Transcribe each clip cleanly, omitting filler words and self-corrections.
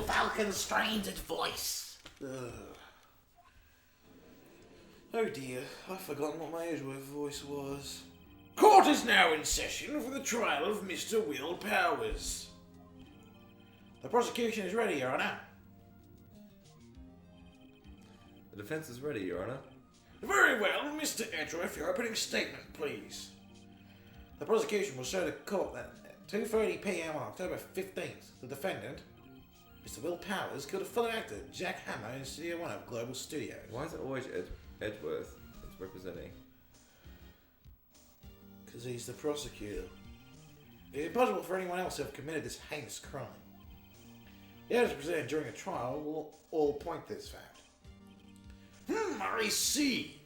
falcon's strange voice. Ugh. Oh dear, I've forgotten what my usual voice was. Court is now in session for the trial of Mr. Will Powers. The prosecution is ready, Your Honour. The defence is ready, Your Honour. Very well, Mr. Edgeworth, your opening statement, please. The prosecution will show the court that at 2:30 p.m. on October 15th, the defendant, Mr. Will Powers, killed a fellow actor, Jack Hammer, in Studio 1 of Global Studios. Why is it always Edgeworth that's representing? Because he's the prosecutor. It's impossible for anyone else to have committed this heinous crime. The evidence presented during a trial will all point to this fact. I see.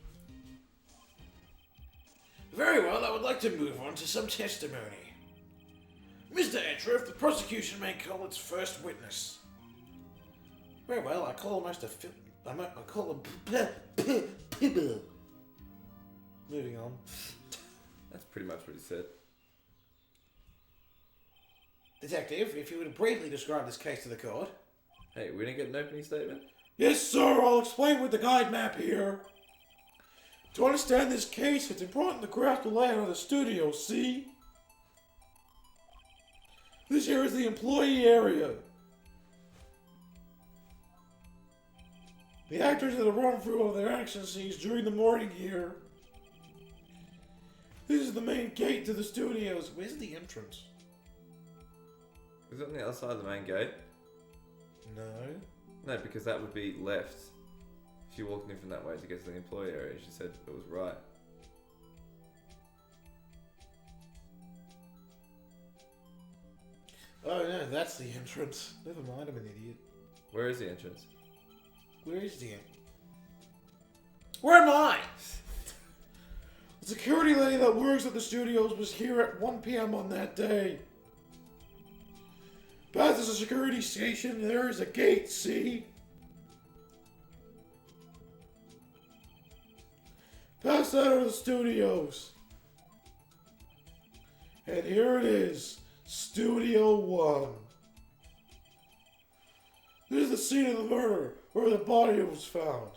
Very well, I would like to move on to some testimony. Mr. Edgeworth, the prosecution may call its first witness. Very well, I call him Moving on. That's pretty much what he said. Detective, if you would briefly describe this case to the court. Hey, we didn't get an opening statement? Yes, sir, I'll explain with the guide map here. To understand this case, it's important to grasp the layout of the studio, see? This here is the employee area. The actors are the run-through of their action scenes during the morning here. This is the main gate to the studios. Where's the entrance? Is it on the other side of the main gate? No. No, because that would be left. If you walked in from that way to get to the employee area, she said it was right. Oh no, that's the entrance. Never mind, I'm an idiot. Where is the entrance? Where is the entrance? Where am I? The security lady that works at the studios was here at 1 p.m. on that day. Past the security station, there is a gate, see? Past that are the studios. And here it is, Studio 1. This is the scene of the murder, where the body was found.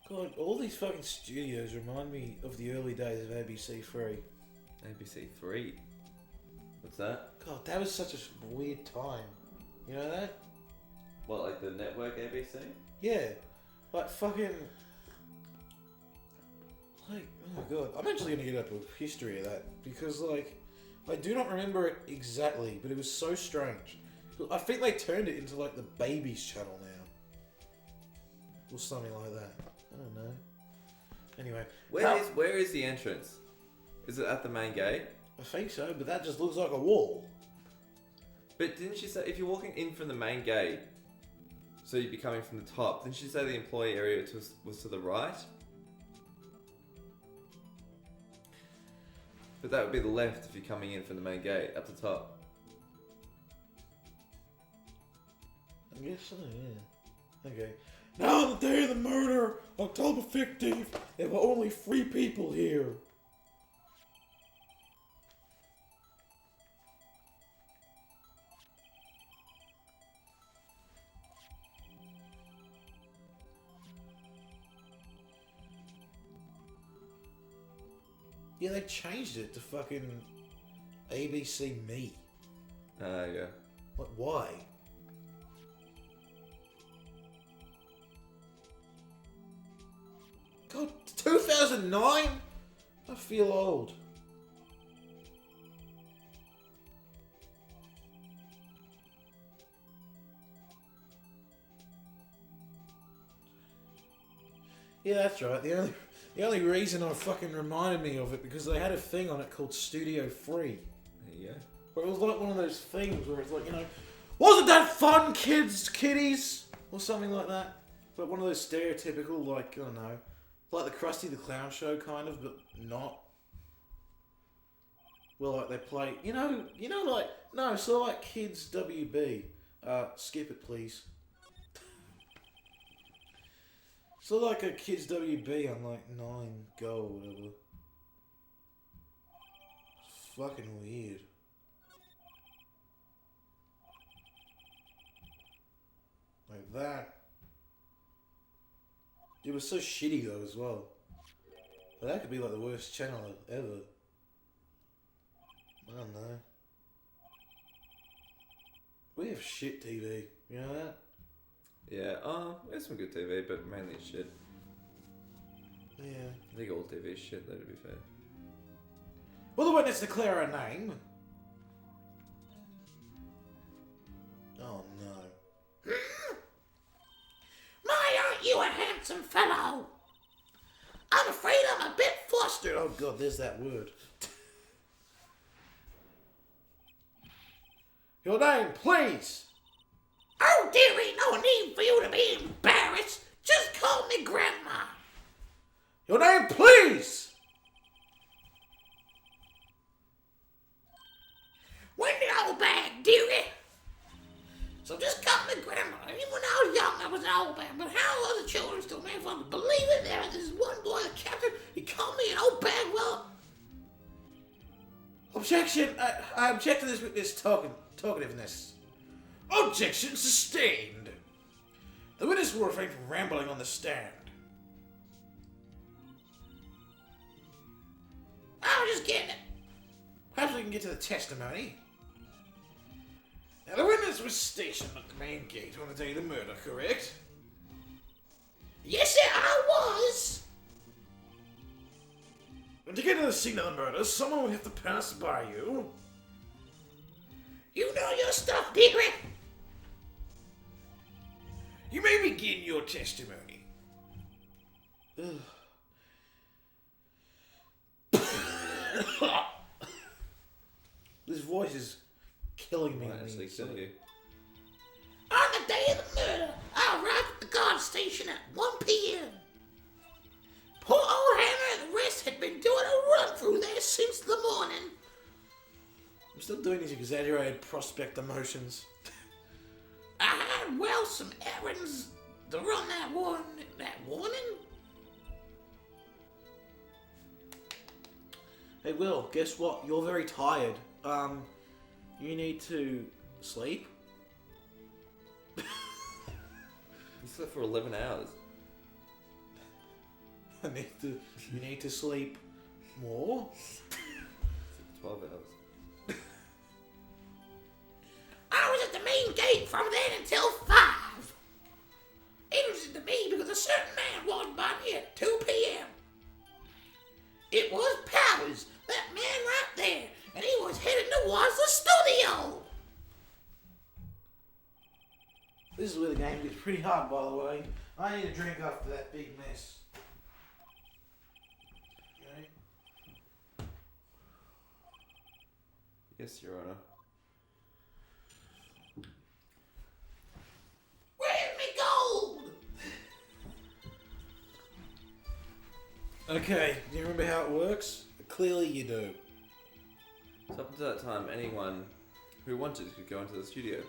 God, all these fucking studios remind me of the early days of ABC3. ABC3? What's that? God, that was such a weird time. You know that? What, like the network ABC? Yeah. Like fucking... Like, oh my god. I'm actually going to get up a history of that. Because, like, I do not remember it exactly, but it was so strange. I think they turned it into, like, the Babies channel now. Or something like that. I don't know. Anyway. Where is the entrance? Is it at the main gate? I think so, but that just looks like a wall. But didn't she say if you're walking in from the main gate, so you'd be coming from the top, didn't she say the employee area was to the right? But that would be the left if you're coming in from the main gate, up the top. I guess so, yeah. Okay. Now on the day of the murder, October 15th, there were only 3 people here. Yeah, they changed it to fucking ABC Me. Yeah. What? Why? God, 2009? I feel old. Yeah, that's right. The only reason I fucking reminded me of it because they had a thing on it called Studio 3. There you go. Where it was like one of those things where it's like, you know, wasn't that fun, kiddies? Or something like that. But one of those stereotypical, like, I don't know, like the Krusty the Clown show kind of, but not. Well, like they play, you know, like, no, so like Kids WB. Skip it, please. So like a Kids WB on like 9 Go or whatever. It's fucking weird. that. It was so shitty though as well. But that could be like the worst channel ever. I don't know. We have shit TV, you know that? Yeah, there's some good TV, but mainly shit. Yeah. I think all TV is shit, though, to be fair. Will the witness declare her name? Oh no. My, aren't you a handsome fellow? I'm afraid I'm a bit flustered. Oh god, there's that word. Your name, please. Oh dearie, no need for you to be embarrassed. Just call me Grandma. Your name, please. Wendy old bag, dearie. So just call me Grandma. Even when I was young, I was an old bag. But how other children still make fun of believing there is this one boy, the captain, he called me an old bag. Well, objection. I object to this witness talkativeness. Objection sustained. The witness will refrain from rambling on the stand. I was just getting it. Perhaps we can get to the testimony. Now, the witness was stationed at the main gate on the day of the murder, correct? Yes, sir, I was. And to get to the scene of the murder, someone would have to pass by you. You know your stuff, dearie. You may begin your testimony. This voice is killing me. Might actually kill you. On the day of the murder, I arrived at the guard station at 1 p.m. Poor old Hannah and the rest had been doing a run through there since the morning. I'm still doing these exaggerated prospect emotions. I had, well, some errands to run that warning. Hey, Will, guess what? You're very tired. You need to sleep. You slept for 11 hours. You need to sleep more. 12 hours. I was at the main gate from then until 5. Interesting to me because a certain man walked by me at 2 p.m. It was Powers, that man right there, and he was heading towards the studio. This is where the game gets pretty hard, by the way. I need a drink after that big mess. Okay. Yes, Your Honor. Where's me gold? Okay, do you remember how it works? Clearly you do. So up until that time, anyone who wanted could go into the studio.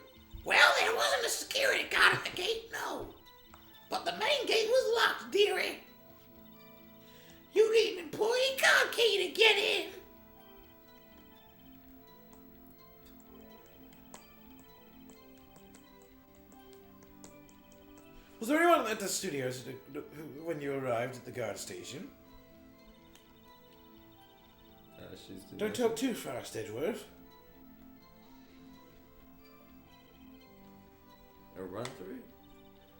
Well, there wasn't a security guard at the gate, no. But the main gate was locked, dearie. You need an employee card key to get in. Was there anyone at the studios when you arrived at the guard station? Don't talk too fast, Edgeworth. A run through?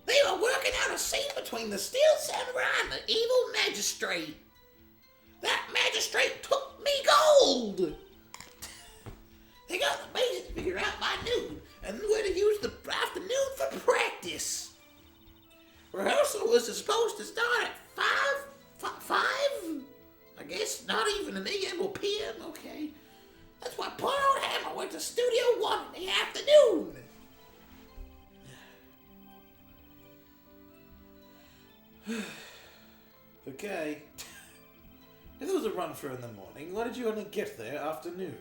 They were working out a scene between the steel samurai and the evil magistrate. That magistrate took me gold. They got the basics figured out by noon, and we're to use the afternoon for practice. Rehearsal was supposed to start at 5? I guess not even an AM or PM, okay. That's why poor old Hammer went to Studio 1 in the afternoon. Okay. If there was a run through in the morning, why did you only get there afternoon?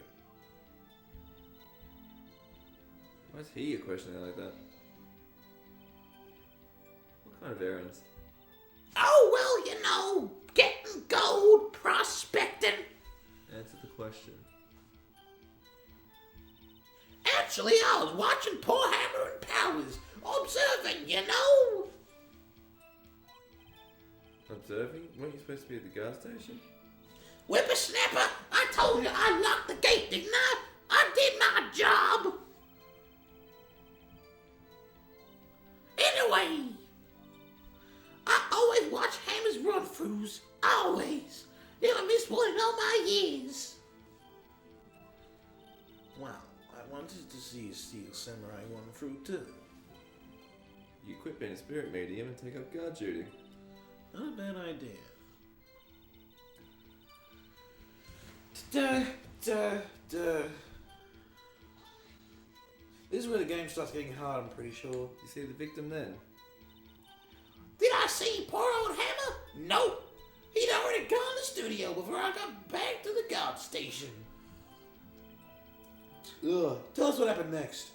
Why is he questioning like that? What kind of errands? Oh, well, you know, getting gold, prospecting. Answer the question. Actually, I was watching poor Hammer and Powers Observing, you know. Observing? Weren't you supposed to be at the gas station? Whippersnapper, I told you I locked the gate, didn't I? I did my job. Anyway, I always watch Hammer's run-throughs. Always. Never missed one in all my years. Wow, I wanted to see a Steel Samurai run-through too. You quit being a spirit medium and take up guard duty. Not a bad idea. Da. This is where the game starts getting hard, I'm pretty sure. You see the victim then? Did I see poor old Hammer? Nope. He'd already gone to the studio before I got back to the guard station. Ugh. Tell us what happened next.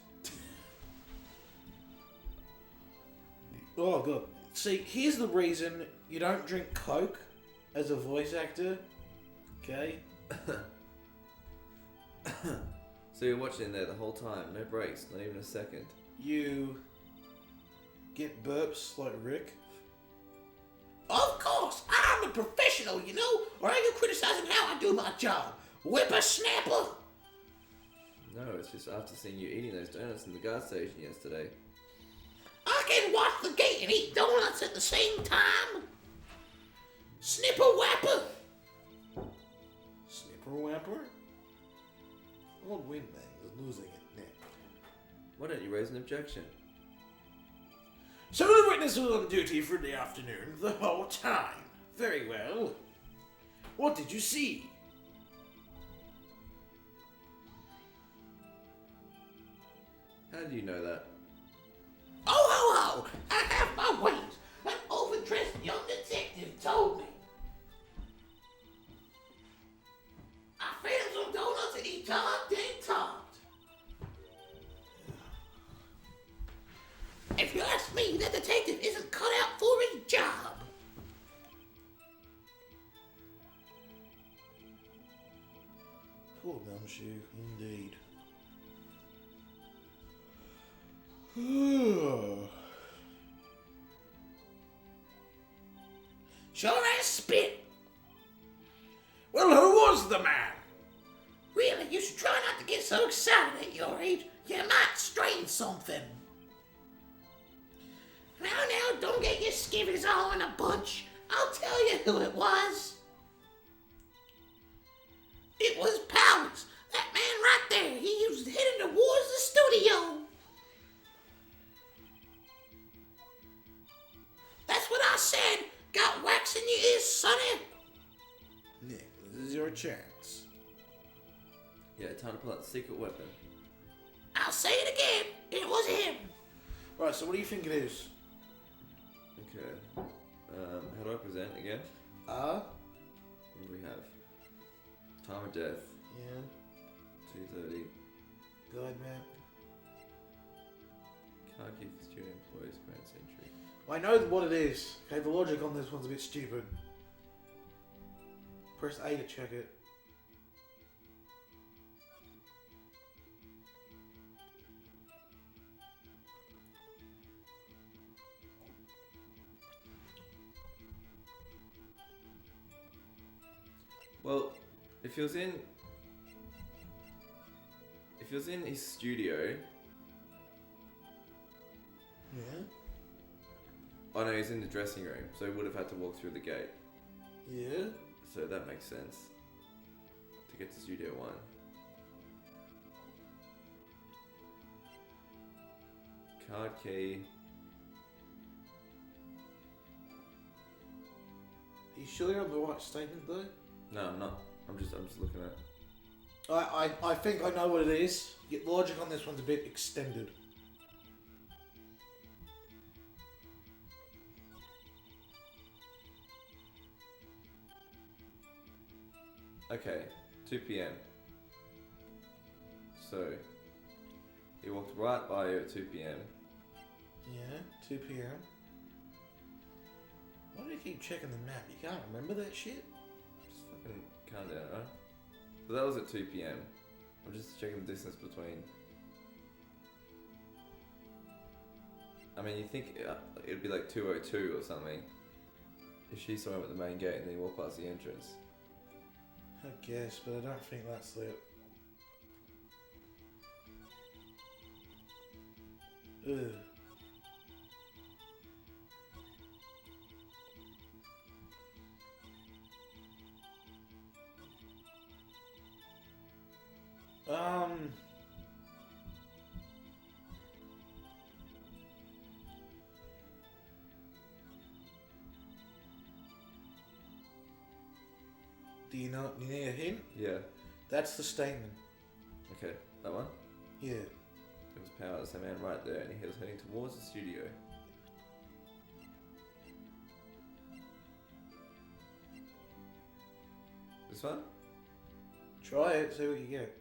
Oh, God. See, here's the reason you don't drink Coke as a voice actor. Okay? So you're watching there the whole time, no breaks, not even a second. You get burps like Rick? Of course! I'm a professional, you know? Or are you criticizing how I do my job? Whippersnapper! No, it's just after seeing you eating those donuts in the gas station yesterday. I can watch the gate and eat donuts at the same time. Snipper Whapper! Snipper Whapper? Old Windbang is losing it now. Why don't you raise an objection? So the witness was on duty for the afternoon the whole time. Very well. What did you see? How do you know that? Oh, I have my ways. An overdressed young detective told me. I fed him some donuts and he talked and talked. If you ask me, that detective isn't cut out for his job. Poor gumshoe, indeed. Sure as spit. Well, who was the man? Really, you should try not to get so excited at your age. You might strain something. Now, don't get your skivvies all in a bunch. I'll tell you who it was. It was Powers. That man right there. He was heading towards the studio. That's what I said. Got wax in your ears, sonny? Nick, this is your chance. Yeah, time to pull out the secret weapon. I'll say it again. It was him. Right, so what do you think it is? Okay. How do I present again? What do we have? Time of death. Yeah. 2:30. Guide map. Card key for student employees, Grand Century. I know what it is. Okay, the logic on this one's a bit stupid. Press A to check it. Well, if he was in his studio. Yeah. Oh no, he's in the dressing room, so he would have had to walk through the gate. Yeah. So that makes sense. To get to Studio 1. Card key. Are you sure you're on the right statement though? No, I'm not. I'm just looking at. I think I know what it is. Yet the logic on this one's a bit extended. Okay, 2 p.m. So, he walked right by you at 2 p.m. Yeah, 2 p.m. Why do you keep checking the map? You can't remember that shit? Just fucking calm down, right? So that was at 2 p.m. I'm just checking the distance between. I mean, you think it'd be like 202 or something. If she saw him at the main gate and then he walked past the entrance. I guess, but I don't think that's it. Ugh. Do you know? You need a hint? Yeah. That's the statement. Okay, that one? Yeah. It was Powers, the man right there, and he was heading towards the studio. This one? Try it, see what you get.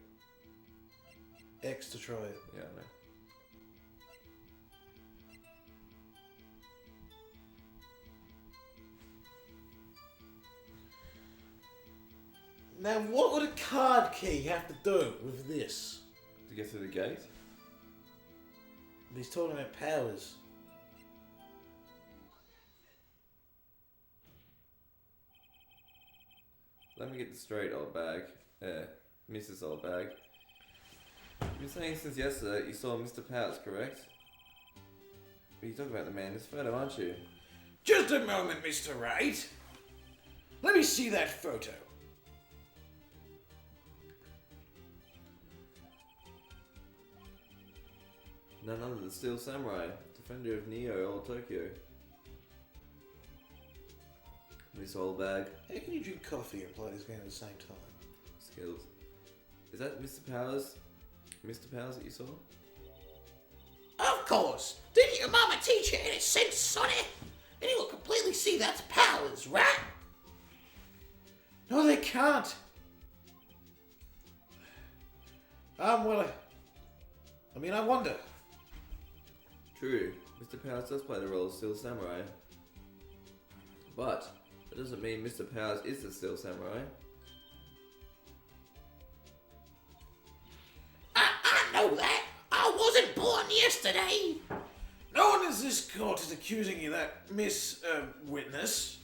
X to try it. Yeah, I know. Now, what would a card key have to do with this? To get through the gate? He's talking about powers. Let me get this straight, old bag. Mrs. Old Bag. You've been saying since yesterday you saw Mr. Powers, correct? But you're talking about the man in this photo, aren't you? Just a moment, Mr. Wright. Let me see that photo. None other than Steel Samurai, defender of Neo, Old Tokyo. Miss Old Bag. How can you drink coffee and play this game at the same time? Skills. Is that Mr. Powers? Mr. Powers that you saw? Of course. Didn't your mama teach you any sense, sonny? And you will completely see that's Powers, right? No, they can't. Well, I wonder. True, Mr. Powers does play the role of Steel Samurai. But that doesn't mean Mr. Powers is the Steel Samurai. I know that. I wasn't born yesterday. No one in this court is accusing you of that, Miss Witness.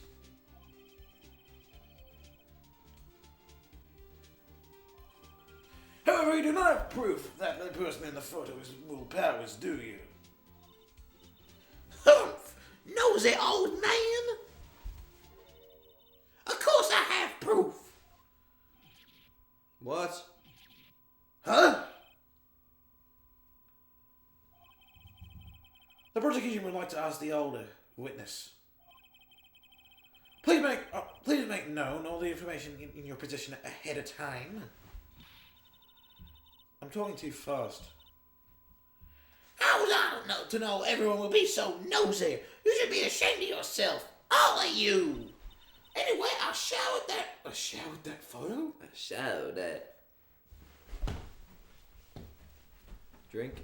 However, you do not have proof that the person in the photo is Will Powers, do you? Humph! Nosy old man. Of course I have proof. What? Huh? The prosecution would like to ask the older witness. Please make known all the information in your possession ahead of time. I'm talking too fast. How was I to know everyone would be so nosy? You should be ashamed of yourself. All of you. Anyway, I showered that. I showered that photo? I showed that. Drink.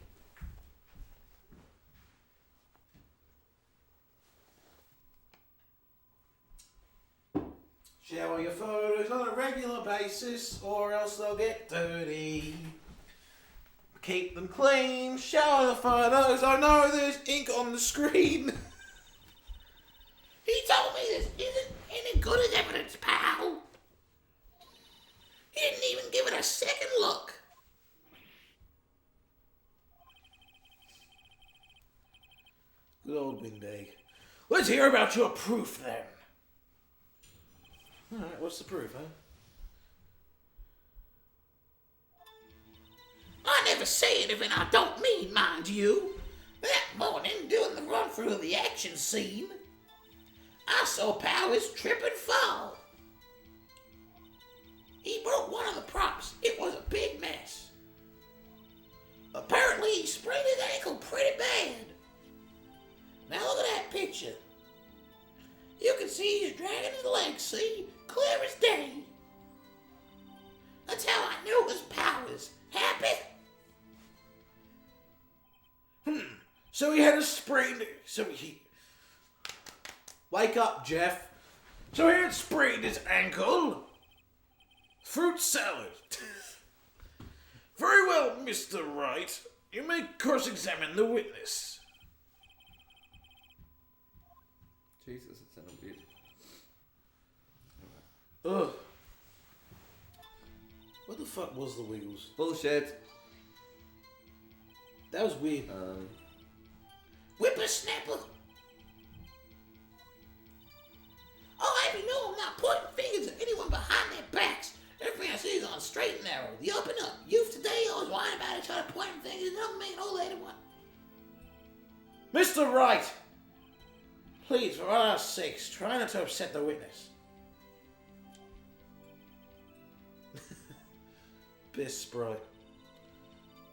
Shower your photos on a regular basis, or else they'll get dirty. Keep them clean. Shower the photos. I know there's ink on the screen. He told me this isn't any good as evidence, pal. He didn't even give it a second look. Good old windbag. Let's hear about your proof then. Alright, what's the proof, huh? I never say anything I don't mean, mind you. That morning, doing the run-through of the action scene, I saw Powers trip and fall. He broke one of the props. It was a big mess. Apparently, he sprained his ankle pretty bad. Now look at that picture. You can see he's dragging his legs, see? Clear as day. That's how I knew it was Powers. Happy? So he had a sprained... Wake up, Jeff. So he had sprained his ankle. Fruit salad. Very well, Mr. Wright. You may cross-examine the witness. Ugh. What the fuck was the Wiggles? Bullshit. That was weird. Whippersnapper. Oh, I know I'm not pointing fingers at anyone behind their backs. Everything I see is on straight and narrow. The up and up. Youth today always whine about each other pointing fingers and don't make no later one. Mr. Wright! Please, for our sakes, try not to upset the witness. Best sprite.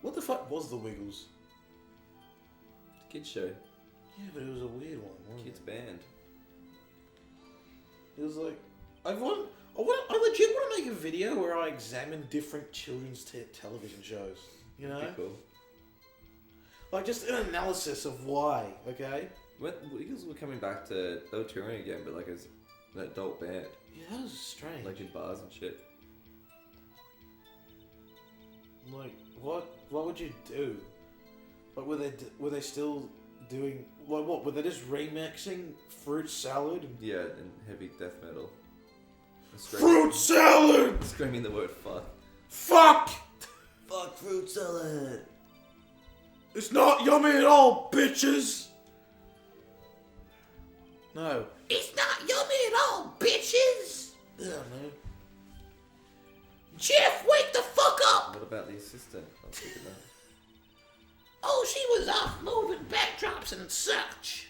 What the fuck was the Wiggles? Kids show. Yeah, but it was a weird one, wasn't Kids it? band. It was like, I legit want to make a video where I examine different children's television shows. You know? Pretty cool. Like just an analysis of why, okay? When Wiggles were coming back to, they were touring again, but like as an adult band, Yeah, that was strange. like in bars and shit. Like, what would you do? Like, were they still doing, like, what, were they just remixing Fruit Salad? Yeah, and heavy death metal. And Fruit Salad! Screaming the word fuck. Fuck! Fuck fruit salad! It's not yummy at all, bitches! No. It's not yummy at all, bitches. Yeah, man. Jeff, wake the fuck up. What about the assistant? I'll figure that. Oh, she was off moving backdrops and such.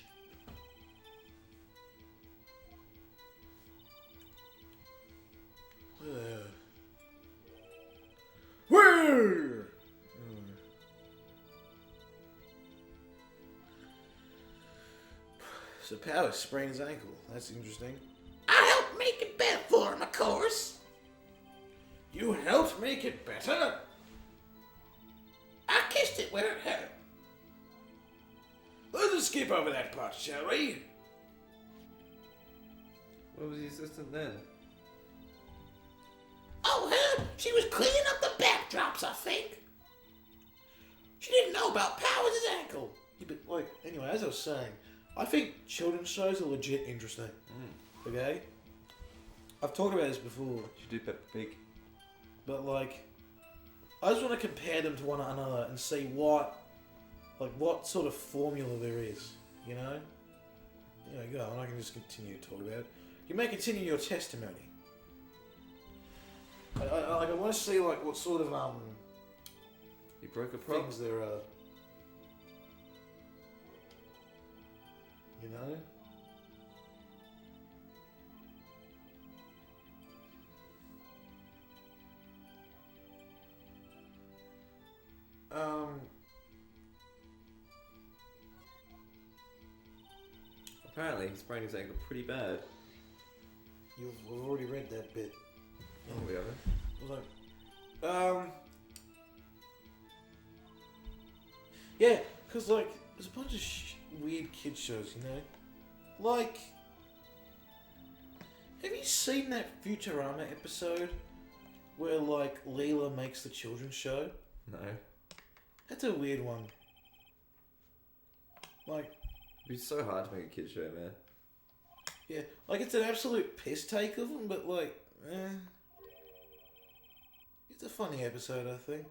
Where? So Powers sprained his ankle. That's interesting. I helped make it better for him, of course. You helped make it better? I kissed it where it hurt. Let's just skip over that part, shall we? What was the assistant then? Oh, her? She was cleaning up the backdrops, I think. She didn't know about Powers' ankle. Yeah, but like, anyway, as I was saying, I think children's shows are legit interesting. Okay? I've talked about this before, Should do Peppa Pig. but like, I just want to compare them to one another and see what sort of formula there is, you know? There you go, and I can just continue to talk about it. You may continue your testimony. I want to see like what sort of You broke a prop? things there are. You know? Apparently, he sprained his ankle pretty bad. We've already read that bit. Oh, we haven't. I was like, yeah, because like there's a bunch of weird kid shows, you know. Like, have you seen that Futurama episode where like Leela makes the children's show? No. That's a weird one. Like, It'd be so hard to make a kid show, man. yeah, like it's an absolute piss take of them, but like, it's a funny episode, I think.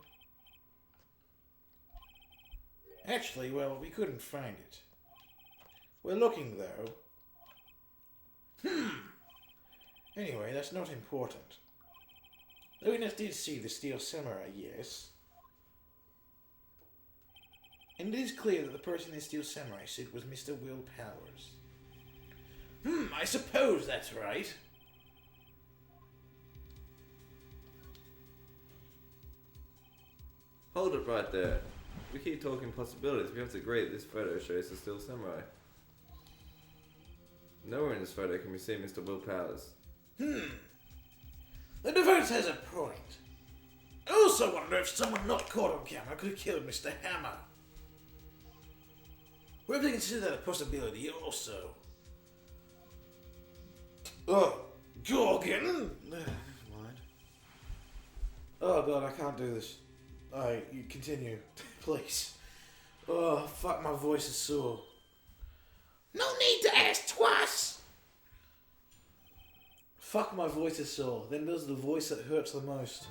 Actually, well, we couldn't find it. We're looking, though. Anyway, that's not important. The witness did see the steel samurai, yes. And it is clear that the person in the steel samurai suit was Mr. Will Powers. I suppose that's right. Hold it right there. We keep talking possibilities. We have to agree that this photo shows the Steel Samurai. Nowhere in this photo can we see Mr. Will Powers. The defense has a point. I also wonder if someone not caught on camera could have killed Mr. Hammer. We have to consider that a possibility also. Oh, Gorgon! Never mind. Oh god, I can't do this. Alright, you continue, please. Oh, fuck, my voice is sore. No need to ask twice. Fuck, my voice is sore. Then there's the voice that hurts the most.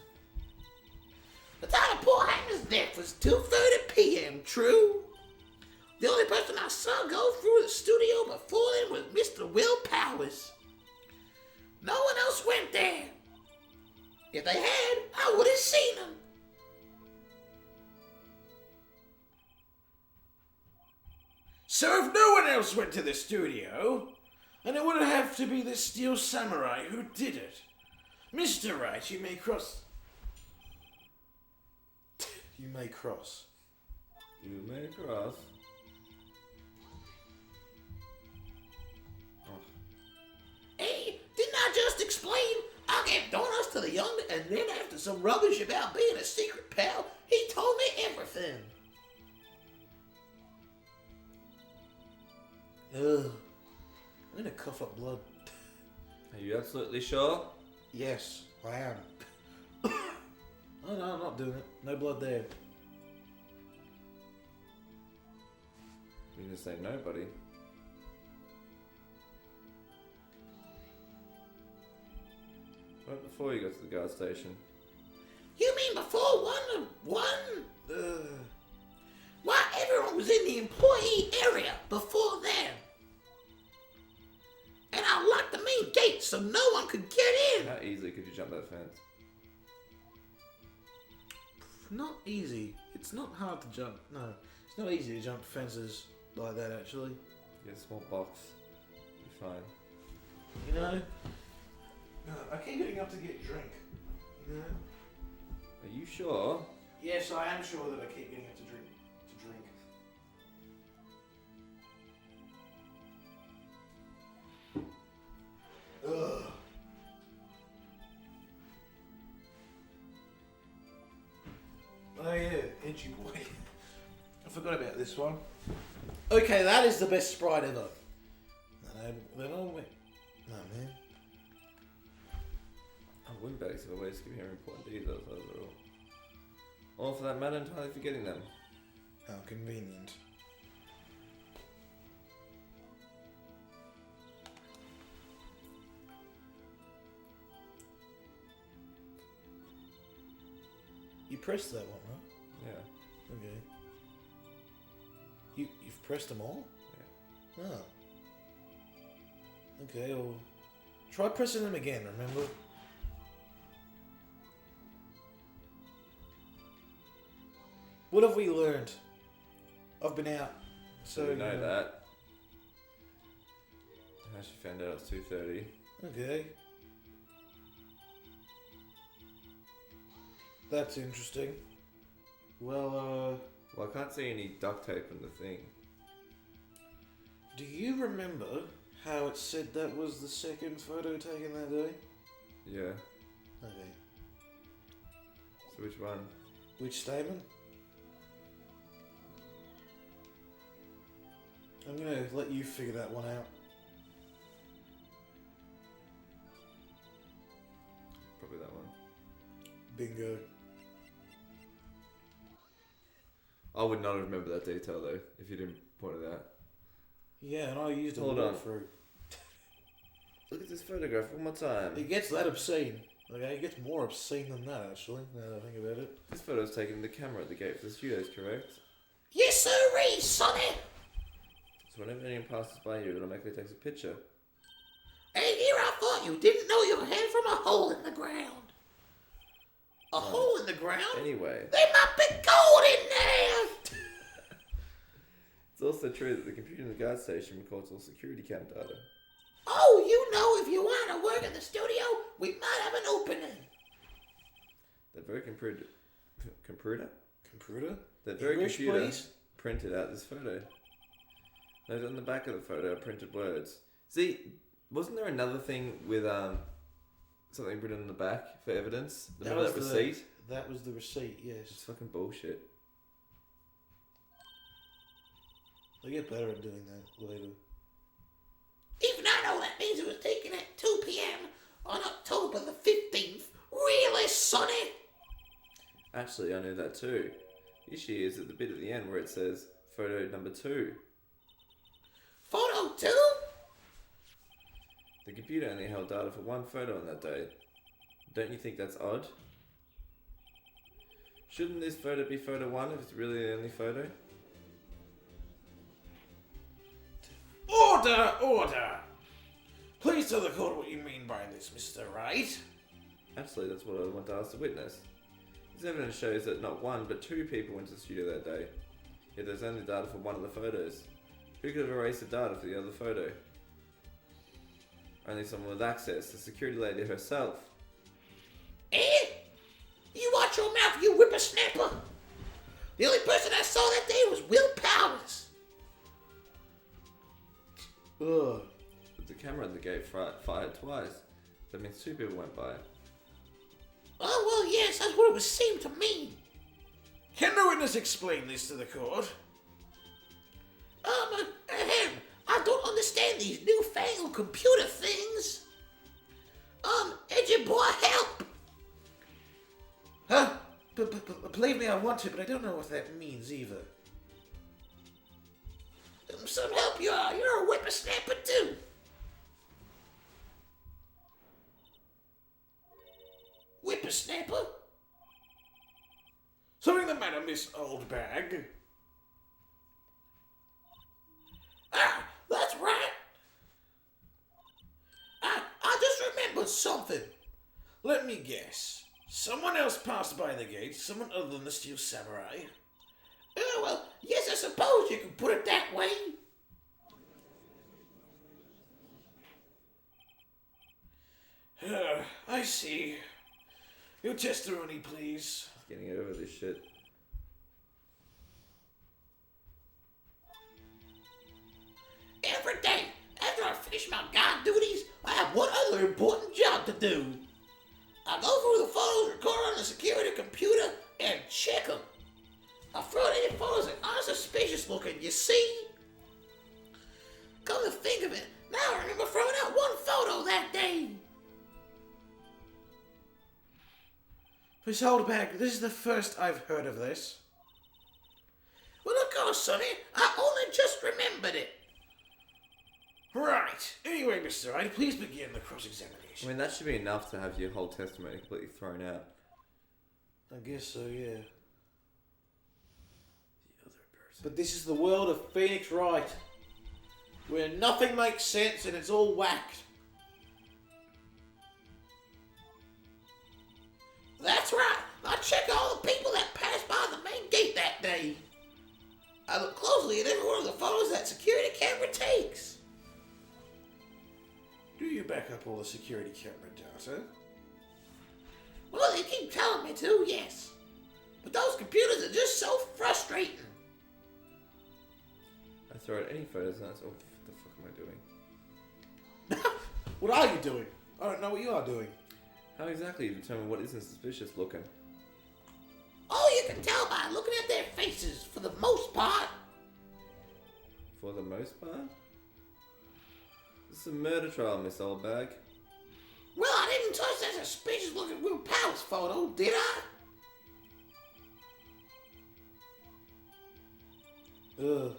The time of poor Hannah's death was 2:30 p.m., true? The only person I saw go through the studio before then was Mr. Will Powers. No one else went there. If they had, I would have seen them. So if no one else went to the studio, then it would have to be the Steel Samurai who did it. Mr. Wright, you may cross. You may cross. You may cross. Hey, didn't I just explain? I gave donuts to the young, and then after some rubbish about being a secret pal, he told me everything. Ugh. I'm gonna cough up blood. Are you absolutely sure? Yes, I am. Oh no, I'm not doing it. No blood there. You didn't say nobody. Right before you got to the guard station. You mean before one? Why, everyone was in the employee area before then. And I locked the main gate so no one could get in. How easily could you jump that fence? Not easy. It's not hard to jump. No, it's not easy to jump fences like that, actually. Get a small box. You're fine. You know? I keep getting up to get drink. You know? Are you sure? Yes, I am sure that I keep getting up to drink. Ugh. Oh yeah, edgy boy. I forgot about this one. Okay, that is the best Sprite ever. No, man. I wouldn't bags if I were to give him important details, those are all. Or for that matter, entirely forgetting them. How convenient. You pressed that one, right? Yeah. Okay. You've pressed them all? Yeah. Oh. Okay, well, try pressing them again, remember? What have we learned? I've been out. So you know that. I actually found out it's 2:30. Okay. That's interesting. Well, Well, I can't see any duct tape in the thing. do you remember how it said that was the second photo taken that day? Yeah. Okay. So which one? Which statement? I'm gonna let you figure that one out. Probably that one. Bingo. I would not remember that detail though, if you didn't point it out. Yeah, and I used a Hold on. walkthrough. Look at this photograph one more time. It gets that obscene. Okay, it gets more obscene than that, actually, now that I think about it. This photo was taken in the camera at the gate for the studios, correct? Yes, sirree, sonny. So whenever anyone passes by you, it automatically takes a picture. Hey, here I thought you didn't know your head from a hole in the ground. A hole in the ground? Anyway, There might be gold in there. it's also true that the computer in the guard station records all security cam data. Oh, you know, if you want to work in the studio, we might have an opening. That very computer? Computer? That very English, computer please? printed out this photo. Note on the back of the photo are printed words. See, wasn't there another thing with something written on the back for evidence? Remember that receipt? That was the receipt, It's yes. fucking bullshit. They get better at doing that later. Even I know that means it was taken at 2 p.m. on October the 15th. Really, sonny? Actually, I knew that too. The issue is at the bit at the end where it says photo number 2. Photo 2? The computer only held data for one photo on that day. Don't you think that's odd? Shouldn't this photo be photo 1 if it's really the only photo? Order! Order! Please tell the court what you mean by this, Mr. Wright. Actually, that's what I want to ask the witness. This evidence shows that not 1 but 2 people went to the studio that day. Yet there's only data for one of the photos. Who could have erased the data for the other photo? Only someone with access, the security lady herself. Eh? You watch your mouth, you whippersnapper. The only person I saw that day was Will Powers. Ugh. But the camera at the gate fired twice. That means 2 people went by. Oh, well, yes, that's what it would seem to me. Can the witness explain this to the court? I don't understand these newfangled computer things. Edgy boy, help! Huh? Believe me, I want to, but I don't know what that means either. Some help you are. You're a whippersnapper, too. Whippersnapper? Something the matter, Miss Oldbag? Ah, that's right. I just remembered something. Let me guess. Someone else passed by the gate, someone other than the Steel Samurai. Well, yes, I suppose you can put it that way. I see. Your testimony, please. Getting over this shit. Every day, after I finish my guard duties, I have one other important job to do. I go through the photos recorded on the security computer and check them. I throw out any photos that aren't suspicious looking, you see? Come to think of it, now I remember throwing out one photo that day. Miss Oldbag, this is the first I've heard of this. Well, of course, Sonny, I only just remembered it. Right. Anyway, Mr. Wright, please begin the cross-examination. I mean, that should be enough to have your whole testimony completely thrown out. I guess so, yeah. The other person. But this is the world of Phoenix Wright, where nothing makes sense and it's all whacked. That's right. I check all the people that passed by the main gate that day. I look closely at every one of the photos that security camera takes. Do you back up all the security camera data? Well, they keep telling me to, yes. But those computers are just so frustrating. I throw out any photos and that's, oh, what the fuck am I doing? What are you doing? I don't know what you are doing. How exactly do you determine what isn't suspicious looking? Oh, you can tell by looking at their faces, for the most part. For the most part? This is a murder trial, Miss Oldbag. Well, I didn't touch that suspicious looking Will Powers photo, did I? Ugh.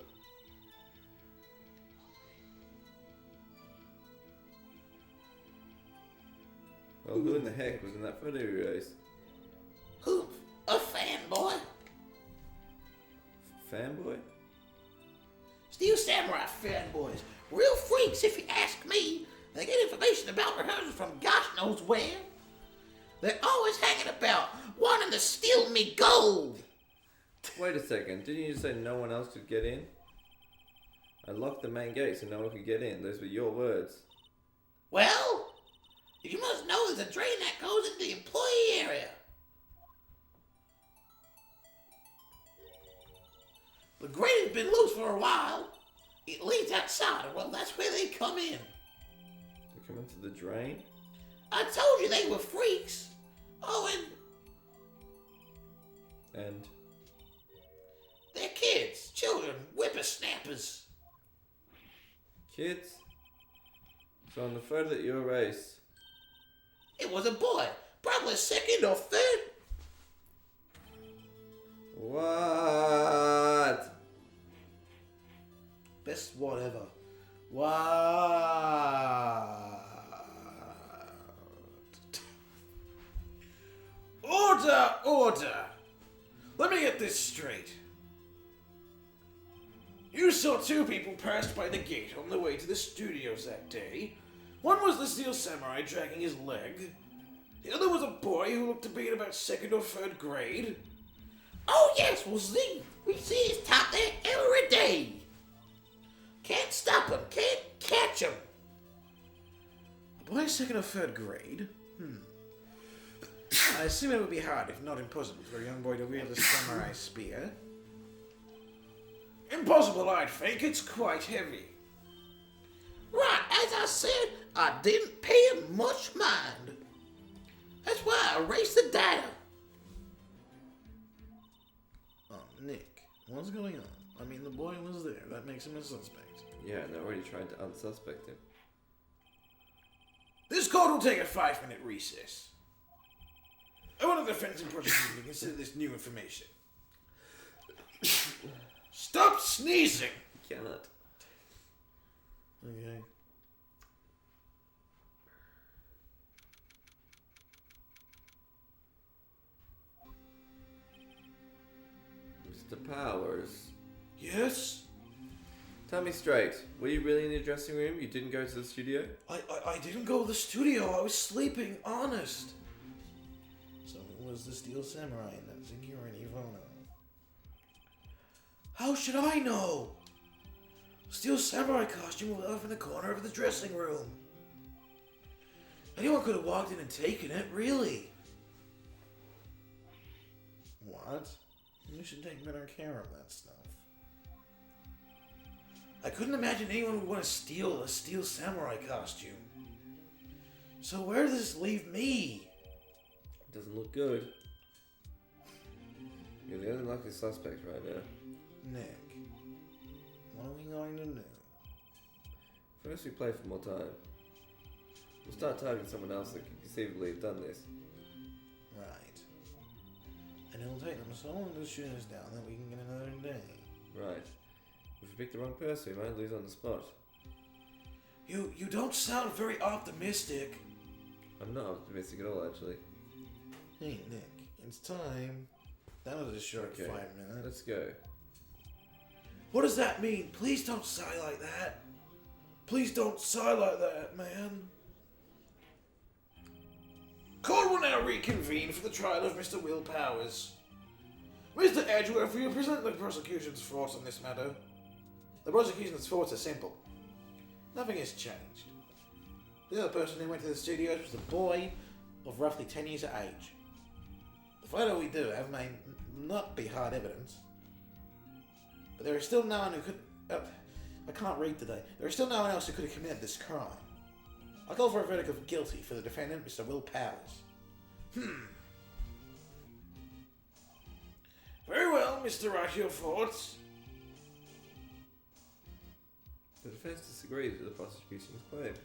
Well, who in the heck was in that photo erase? Who? A fanboy? Fanboy? Steel Samurai fanboys. Real freaks, if you ask me. They get information about rehearsals from gosh knows where. They're always hanging about, wanting to steal me gold. Wait a second, didn't you say no one else could get in? I locked the main gate so no one could get in. Those were your words. Well, you must know there's a drain that goes into the employee area. The grate has been loose for a while. It leads outside, and well, that's where they come in. They come into the drain? I told you they were freaks. Oh, And they're kids, children, whippersnappers. kids? So on the photo that you erased, It was a boy, probably second or third. what? Best whatever. Wow. Order! Let me get this straight. You saw two people pass by the gate on the way to the studios that day. One was the Steel Samurai dragging his leg. The other was a boy who looked to be in about 2nd or 3rd grade. Oh yes, we see his top there every day. Can't stop him, can't catch him. A boy in 2nd or 3rd grade? I assume it would be hard, if not impossible, for a young boy to wield a samurai spear. Impossible, I'd think. It's quite heavy. Right, as I said, I didn't pay him much mind. That's why I erased the data. Oh, Nick, what's going on? I mean, the boy was there. That makes him a suspect. Yeah, and they're already trying to unsuspect him. This court will take a 5-minute recess. I want the defense and prosecution to consider this new information. Stop sneezing! Cannot. Okay. Mr. Powers. Yes? Tell me straight, were you really in the dressing room? You didn't go to the studio? I didn't go to the studio. I was sleeping, honest. So it was the Steel Samurai in that security photo. How should I know? Steel Samurai costume was off in the corner of the dressing room. Anyone could have walked in and taken it, really. What? You should take better care of that stuff. I couldn't imagine anyone would want to steal a Steel Samurai costume. So where does this leave me? Doesn't look good. You're the only likely suspect right now. Nick, what are we going to do? First we play for more time. We'll start targeting someone else that could conceivably have done this. Right. And it'll take them so long to shoot us down that we can get another day. Right. If we pick the wrong person, we might lose on the spot. You don't sound very optimistic. I'm not optimistic at all, actually. Hey, Nick, it's time. That was a short Okay, 5 minutes. let's go. What does that mean? Please don't sigh like that. Please don't sigh like that, man. Court will now reconvene for the trial of Mr. Will Powers. Mr. Edgeworth, will you present the prosecution's thoughts on this matter? The prosecution's thoughts are simple. Nothing has changed. The other person who went to the studios was a boy of roughly 10 years of age. The photo we do have may not be hard evidence, but there is still no one who could... I can't read today. There is still no one else who could have committed this crime. I call for a verdict of guilty for the defendant, Mr. Will Powers. Very well, Mr. Wright, your thoughts? The defense disagrees with the prosecution's claim.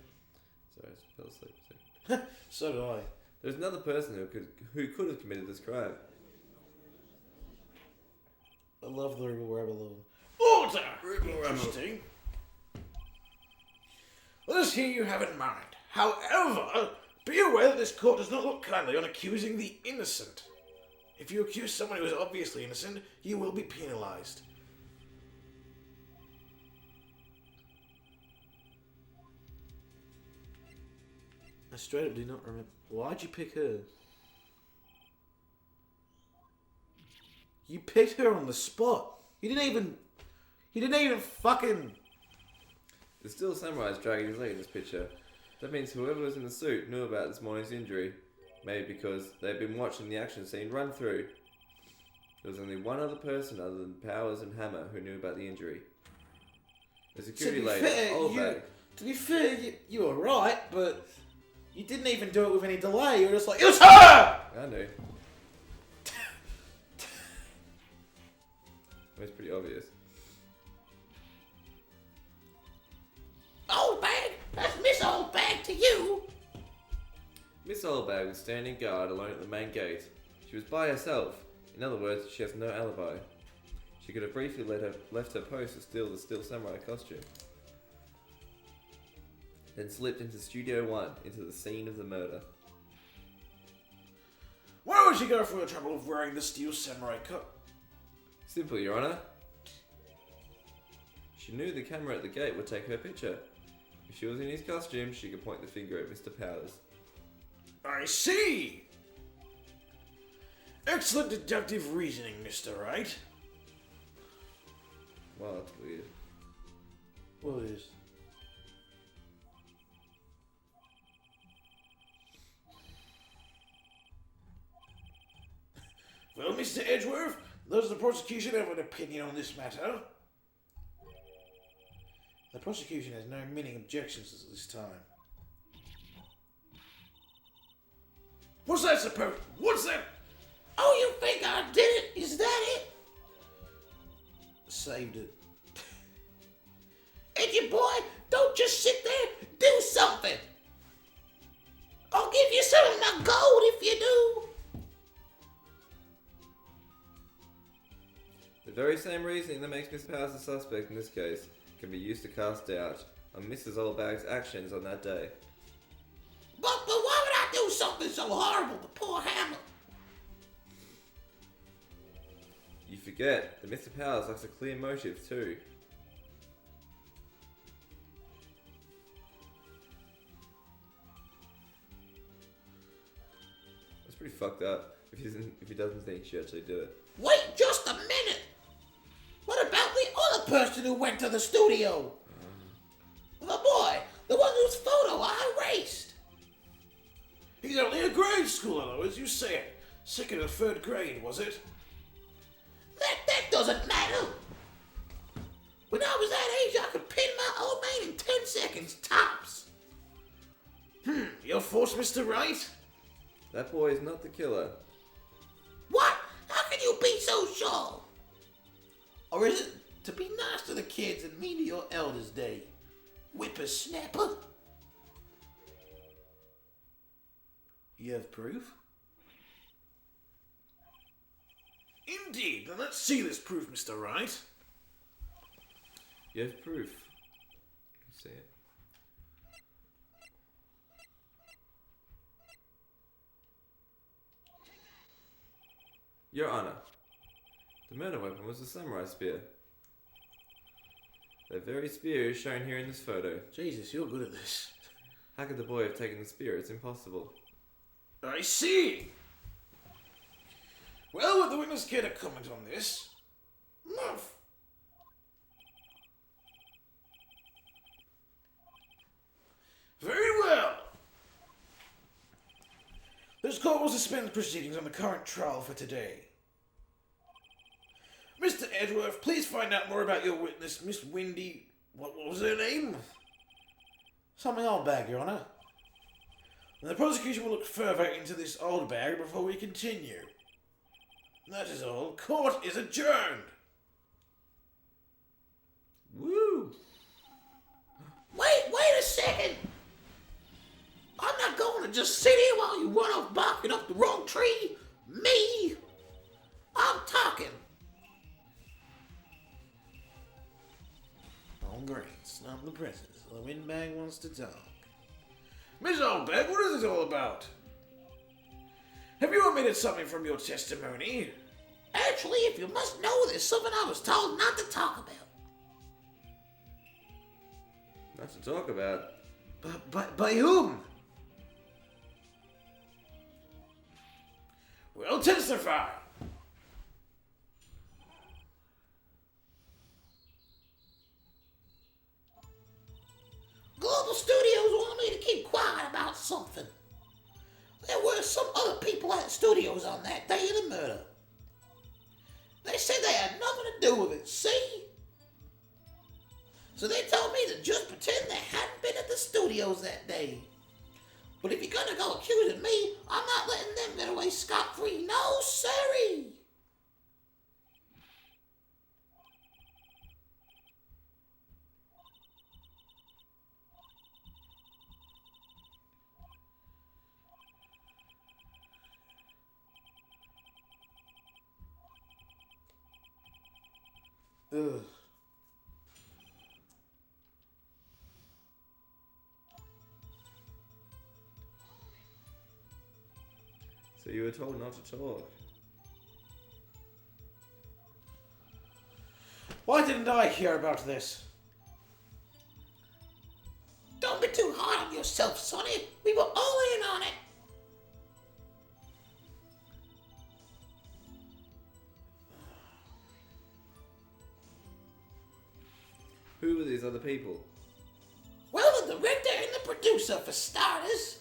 Sorry, I fell asleep for a second. So do I. There's another person who could have committed this crime. I love the Rebel Rebel. Order! Interesting. Let us hear you have in mind. However, be aware that this court does not look kindly on accusing the innocent. If you accuse someone who is obviously innocent, you will be penalized. I straight up do not remember. Why'd you pick her? You picked her on the spot. You didn't even fucking... The Steel Samurai is dragging his leg in this picture. That means whoever was in the suit knew about this morning's injury. Maybe because they'd been watching the action scene run through. There was only one other person other than Powers and Hammer who knew about the injury. The security lady, Oldbag. To be fair, you were right, but you didn't even do it with any delay. You were just like, it was her! I knew. It's pretty obvious. Old bag? That's Miss Old Bag to you. Miss Oldbag was standing guard alone at the main gate. She was by herself. In other words, she has no alibi. She could have briefly left her post to steal the Steel Samurai costume. Then slipped into Studio 1, into the scene of the murder. Why would she go through the trouble of wearing the steel samurai cut? Simple, Your Honor. She knew the camera at the gate would take her picture. If she was in his costume, she could point the finger at Mr. Powers. I see! Excellent deductive reasoning, Mr. Wright. Wow, that's weird. Well, it is. Well, Mr. Edgeworth, does the prosecution have an opinion on this matter? The prosecution has no many objections at this time. What's that supposed? What's that? Oh, you think I did it? Is that it? Saved it. Edgy boy, don't just sit there. Do something. I'll give you some of my gold if you do. The very same reasoning that makes Mr. Powers a suspect in this case can be used to cast doubt on Mrs. Oldbag's actions on that day. But why would I do something so horrible to poor Hamlet? You forget that Mr. Powers lacks a clear motive too. That's pretty fucked up if he doesn't think she actually did it. Wait just a minute. What about the other person who went to the studio? The boy, the one whose photo I erased. He's only a grade schooler, though, as you said. Second or third grade, was it? That doesn't matter. When I was that age, I could pin my old man in 10 seconds, tops. Your force, Mr. Wright? That boy is not the killer. What? How can you be so sure? Or is it to be nice to the kids and mean to your elders' day? Whippersnapper? You have proof? Indeed. Then let's see this proof, Mr. Wright. You have proof. Let's see it. Your Honor, the murder weapon was a samurai spear. That very spear is shown here in this photo. Jesus, you're good at this. How could the boy have taken the spear? It's impossible. I see. Well, would the witness care to comment on this? Muff. Very well. This court will suspend proceedings on the current trial for today. Mr. Edgeworth, please find out more about your witness, Miss Windy. What was her name? Something old bag, Your Honor. And the prosecution will look further into this old bag before we continue. That is all. Court is adjourned. Woo! Wait a second. I'm not going to just sit here while you run off barking up the wrong tree. Me. I'm talking. All great. Snub the presence. The windbag wants to talk. Miss Oldbag, what is this all about? Have you omitted something from your testimony? Actually, if you must know, there's something I was told not to talk about. Not to talk about. By whom? Well, testify. Global Studios wanted me to keep quiet about something. There were some other people at studios on that day of the murder. They said they had nothing to do with it, see? So they told me to just pretend they hadn't been at the studios that day. But if you're gonna go accusing me, I'm not letting them get away scot-free. No, sirree! Ugh. So you were told not to talk. Why didn't I hear about this? Don't be too hard on yourself, Sonny. We were all in on it. Who were these other people? Well, the director and the producer, for starters.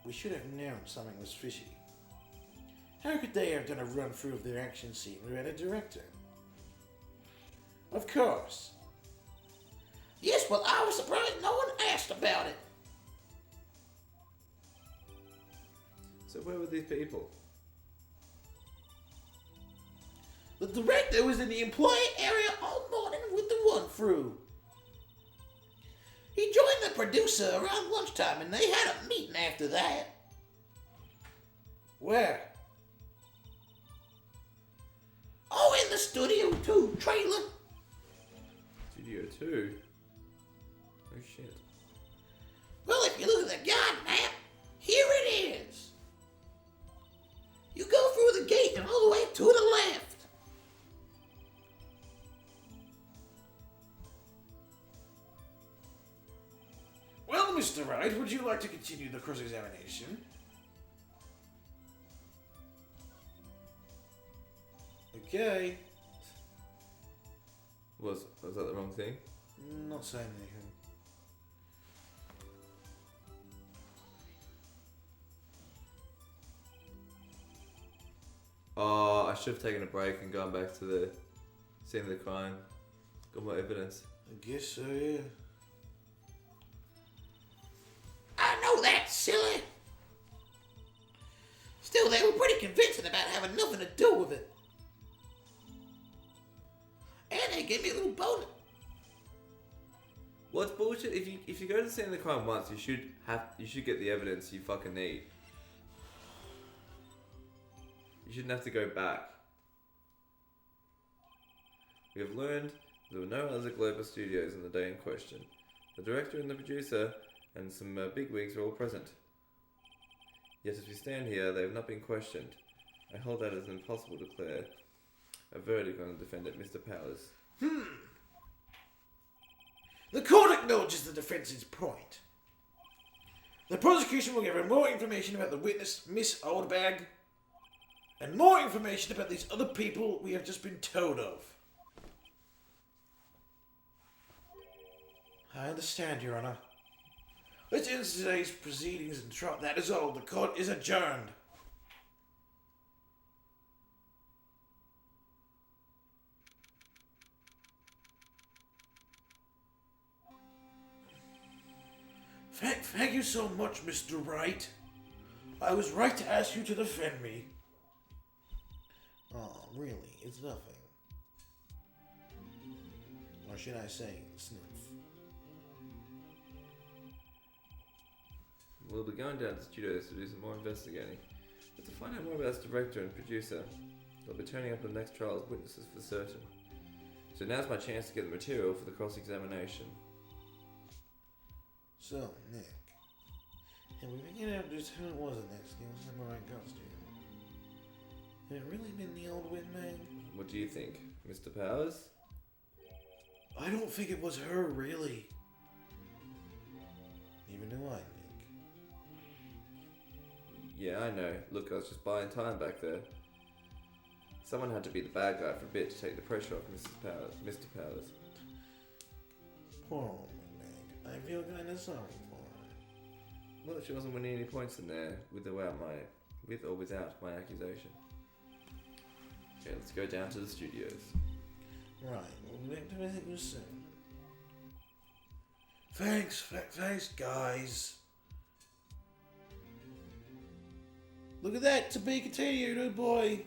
We should have known something was fishy. How could they have done a run through of their action scene without a director? Of course. Yes, well, I was surprised no one asked about it. So where were these people? The director was in the employee area all morning with the run-through. He joined the producer around lunchtime and they had a meeting after that. Where? Oh, in the Studio 2 trailer. Studio 2? Oh shit. Well, if you look at the guide map, here it is. You go through the gate and all the way to the left. Well, Mr. Wright, would you like to continue the cross-examination? Okay. Was that the wrong thing? Not saying anything. Oh, I should have taken a break and gone back to the scene of the crime. Got more evidence. I guess so, yeah. I know that's silly. Still, they were pretty convincing about having nothing to do with it. And they gave me a little bonus. What's bullshit? If you go to the scene of the crime once, you should get the evidence you fucking need. You shouldn't have to go back. We have learned there were no other Global Studios on the day in question. The director and the producer and some bigwigs are all present. Yet as we stand here, they have not been questioned. I hold that as impossible to declare a verdict on the defendant, Mr. Powers. The court acknowledges the defense's point. The prosecution will give her more information about the witness, Miss Oldbag, and more information about these other people we have just been told of. I understand, Your Honor. Let's end today's proceedings and trial. That is all. The court is adjourned. Thank you so much, Mr. Wright. I was right to ask you to defend me. Oh, really? It's nothing. Or should I say, sniff? We'll be going down to the studios to do some more investigating, but to find out more about its director and producer. They'll be turning up in the next trial as witnesses for certain. So now's my chance to get the material for the cross-examination. So, Nick, have we figured out just who it was in that steel samurai costume? Had it really been the old windbag? What do you think, Mr. Powers? I don't think it was her, really. Even do I, Nick. Yeah, I know. Look, I was just buying time back there. Someone had to be the bad guy for a bit to take the pressure off Mr. Powers. Poor old windbag. I feel kind of sorry for her. Well, she wasn't winning any points in there with or without my accusation. Okay, let's go down to the studios. Right, we'll get to visit you soon. Thanks, guys. Look at that, to be continued, oh boy.